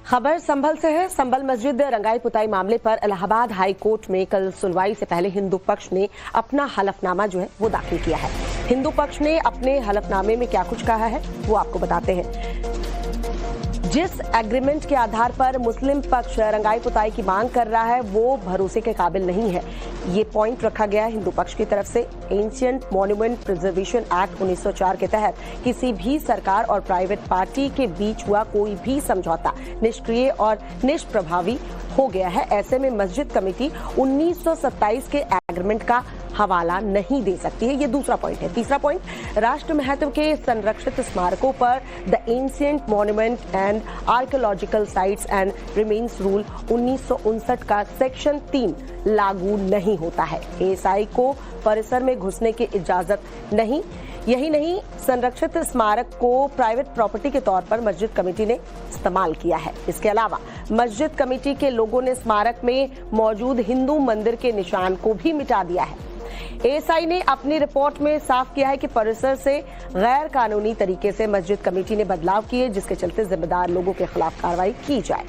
खबर संभल से है। संभल मस्जिद रंगाई पुताई मामले पर इलाहाबाद हाई कोर्ट में कल सुनवाई से पहले हिंदू पक्ष ने अपना हलफनामा जो है वो दाखिल किया है। हिंदू पक्ष ने अपने हलफनामे में क्या कुछ कहा है वो आपको बताते हैं। जिस एग्रीमेंट के आधार पर मुस्लिम पक्ष रंगाई पुताई की मांग कर रहा है वो भरोसे के काबिल नहीं है, ये पॉइंट रखा गया है हिंदू पक्ष की तरफ से। एंशिएंट मॉन्यूमेंट प्रिजर्वेशन एक्ट 1904 के तहत किसी भी सरकार और प्राइवेट पार्टी के बीच हुआ कोई भी समझौता निष्क्रिय और निष्प्रभावी हो गया है। ऐसे में मस्जिद कमेटी 1927 के एग्रीमेंट का हवाला नहीं दे सकती है, ये दूसरा पॉइंट है। तीसरा पॉइंट, राष्ट्र महत्व के संरक्षित स्मारकों पर the ancient monument and archaeological sites and remains rule 1959 का सेक्शन 3 लागू नहीं होता है। एएसआई को परिसर में घुसने की इजाजत नहीं। यही नहीं, संरक्षित स्मारक को प्राइवेट प्रॉपर्टी के तौर पर मस्जिद कमेटी ने इस्तेमाल किया है। इसके अलावा मस्जिद कमेटी के लोगों ने स्मारक में मौजूद हिंदू मंदिर के निशान को भी मिटा दिया है। एएसआई ने अपनी रिपोर्ट में साफ किया है कि परिसर से गैर कानूनी तरीके से मस्जिद कमेटी ने बदलाव किए, जिसके चलते जिम्मेदार लोगों के खिलाफ कार्रवाई की जाए।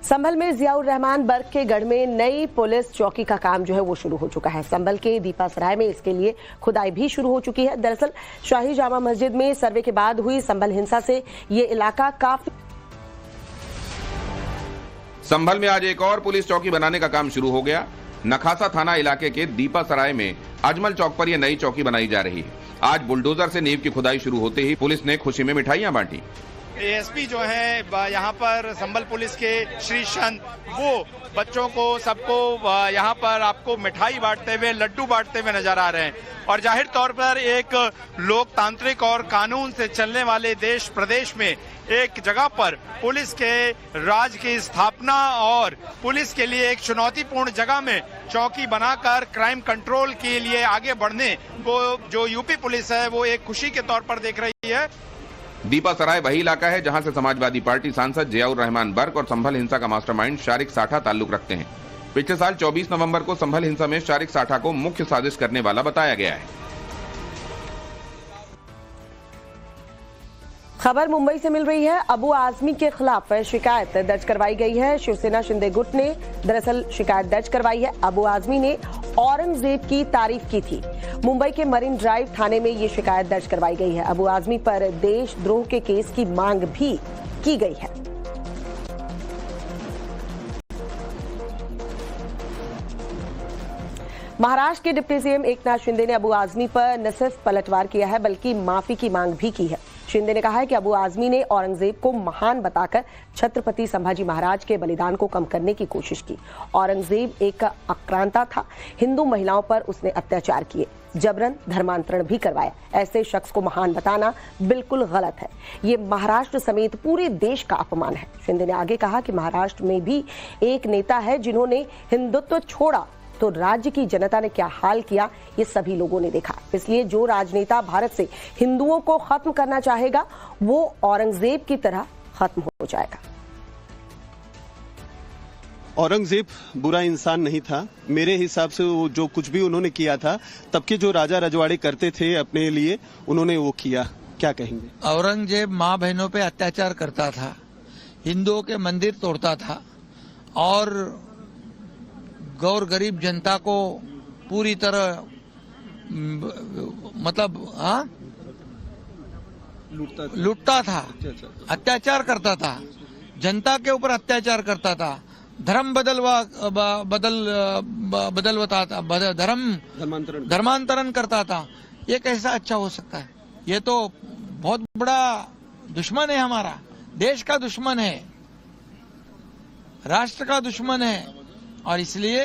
संभल में जियाउर रहमान बर्ग के गढ़ में नई पुलिस चौकी का काम जो है वो शुरू हो चुका है। संभल के दीपा सराय में इसके लिए खुदाई भी शुरू हो चुकी है। दरअसल शाही जामा मस्जिद में सर्वे के बाद हुई संभल हिंसा से ये इलाका काफी। संभल में आज एक और पुलिस चौकी बनाने का काम शुरू हो गया। नखासा थाना इलाके के दीपा सराय में अजमल चौक पर यह नई चौकी बनाई जा रही है। आज बुलडोजर से नींव की खुदाई शुरू होते ही पुलिस ने खुशी में मिठाइयां बांटी। एएसपी जो है यहाँ पर संभल पुलिस के श्री चंद, वो बच्चों को सबको यहाँ पर आपको मिठाई बांटते हुए, लड्डू बांटते हुए नजर आ रहे हैं। और जाहिर तौर पर एक लोकतांत्रिक और कानून से चलने वाले देश प्रदेश में एक जगह पर पुलिस के राज की स्थापना और पुलिस के लिए एक चुनौतीपूर्ण जगह में चौकी बनाकर क्राइम कंट्रोल के लिए आगे बढ़ने को जो यूपी पुलिस है वो एक खुशी के तौर पर देख रही है। दीपा सराय वही इलाका है जहां से समाजवादी पार्टी सांसद जियाउर रहमान बर्ग और संभल हिंसा का मास्टरमाइंड शारिक साठा ताल्लुक रखते हैं। पिछले साल 24 नवंबर को संभल हिंसा में शारिक साठा को मुख्य साजिश करने वाला बताया गया है। खबर मुंबई से मिल रही है। अबू आजमी के खिलाफ शिकायत दर्ज करवाई गई है। शिवसेना शिंदे गुट ने दरअसल शिकायत दर्ज करवाई है। अबू आजमी ने औरंगजेब की तारीफ की थी। मुंबई के मरीन ड्राइव थाने में ये शिकायत दर्ज करवाई गई है। अबू आजमी पर देशद्रोह के केस की मांग भी की गई है। महाराष्ट्र के डिप्टी सीएम एकनाथ शिंदे ने अबू आजमी पर न सिर्फ पलटवार किया है बल्कि माफी की मांग भी की है। शिंदे ने कहा है कि अबू आजमी ने औरंगजेब को महान बताकर छत्रपति संभाजी महाराज के बलिदान को कम करने की कोशिश की। औरंगजेब एक आक्रांता था। हिंदू महिलाओं पर उसने अत्याचार किए, जबरन धर्मांतरण भी करवाया। ऐसे शख्स को महान बताना बिल्कुल गलत है। ये महाराष्ट्र समेत पूरे देश का अपमान है। शिंदे ने आगे कहा कि महाराष्ट्र में भी एक नेता है जिन्होंने हिंदुत्व छोड़ा तो राज्य की जनता ने क्या हाल किया ये सभी लोगों ने देखा। इसलिए जो राजनेता भारत से हिंदुओं को खत्म करना चाहेगा वो औरंगजेब की तरह खत्म हो जाएगा। औरंगजेब बुरा इंसान नहीं था। मेरे हिसाब से वो जो कुछ भी उन्होंने किया था, तब के जो राजा रजवाड़े करते थे अपने लिए, उन्होंने वो किया। क्या कहेंगे? औरंगजेब माँ बहनों पे अत्याचार करता था, हिंदुओं के मंदिर तोड़ता था और गौर गरीब जनता को पूरी तरह मतलब लूटता था, अत्याचार करता था, जनता के ऊपर अत्याचार करता था, धर्म बदलवाता था, धर्मांतरण करता था। ये कैसा अच्छा हो सकता है? ये तो बहुत बड़ा दुश्मन है, हमारा देश का दुश्मन है, राष्ट्र का दुश्मन है। और इसलिए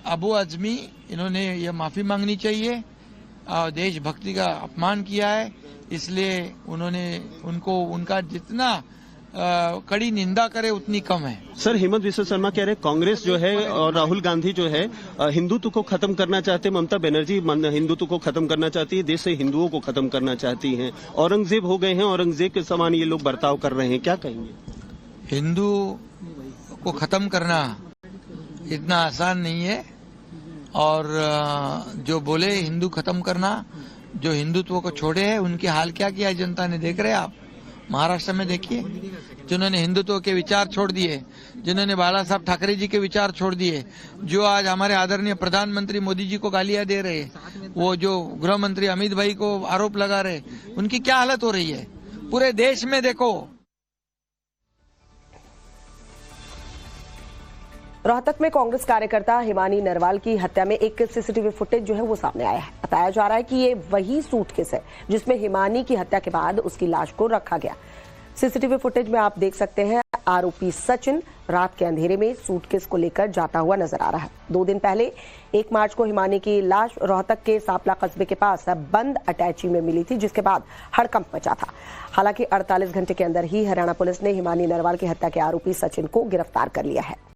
अबू आजमी इन्होंने ये माफी मांगनी चाहिए। देशभक्ति का अपमान किया है, इसलिए उन्होंने उनका जितना कड़ी निंदा करे उतनी कम है। सर, हेमंत बिस्वा शर्मा कह रहे कांग्रेस जो है और राहुल गांधी जो है हिंदुत्व को खत्म करना चाहते हैं। ममता बनर्जी हिंदुत्व को खत्म करना चाहती है, देश से हिंदुओं को खत्म करना चाहती हैं। औरंगजेब हो गए हैं, औरंगजेब के समान ये लोग बर्ताव कर रहे हैं। क्या कहेंगे? हिंदू को खत्म करना इतना आसान नहीं है। और जो बोले हिंदू खत्म करना, जो हिंदुत्व को छोड़े हैं, उनके हाल क्या किया जनता ने, देख रहे हैं आप। महाराष्ट्र में देखिए, जिन्होंने हिंदुत्व के विचार छोड़ दिए, जिन्होंने बाला साहब ठाकरे जी के विचार छोड़ दिए, जो आज हमारे आदरणीय प्रधानमंत्री मोदी जी को गालियां दे रहे, वो जो गृह मंत्री अमित भाई को आरोप लगा रहे, उनकी क्या हालत हो रही है पूरे देश में देखो। रोहतक में कांग्रेस कार्यकर्ता हिमानी नरवाल की हत्या में एक सीसीटीवी फुटेज जो है वो सामने आया है। बताया जा रहा है कि ये वही सूटकेस है जिसमें हिमानी की हत्या के बाद उसकी लाश को रखा गया। सीसीटीवी फुटेज में आप देख सकते हैं आरोपी सचिन रात के अंधेरे में सूटकेस को लेकर जाता हुआ नजर आ रहा है। 2 दिन पहले 1 मार्च को हिमानी की लाश रोहतक के सापला कस्बे के पास बंद अटैची में मिली थी, जिसके बाद हड़कंप मचा था। हालांकि 48 घंटे के अंदर ही हरियाणा पुलिस ने हिमानी नरवाल की हत्या के आरोपी सचिन को गिरफ्तार कर लिया है।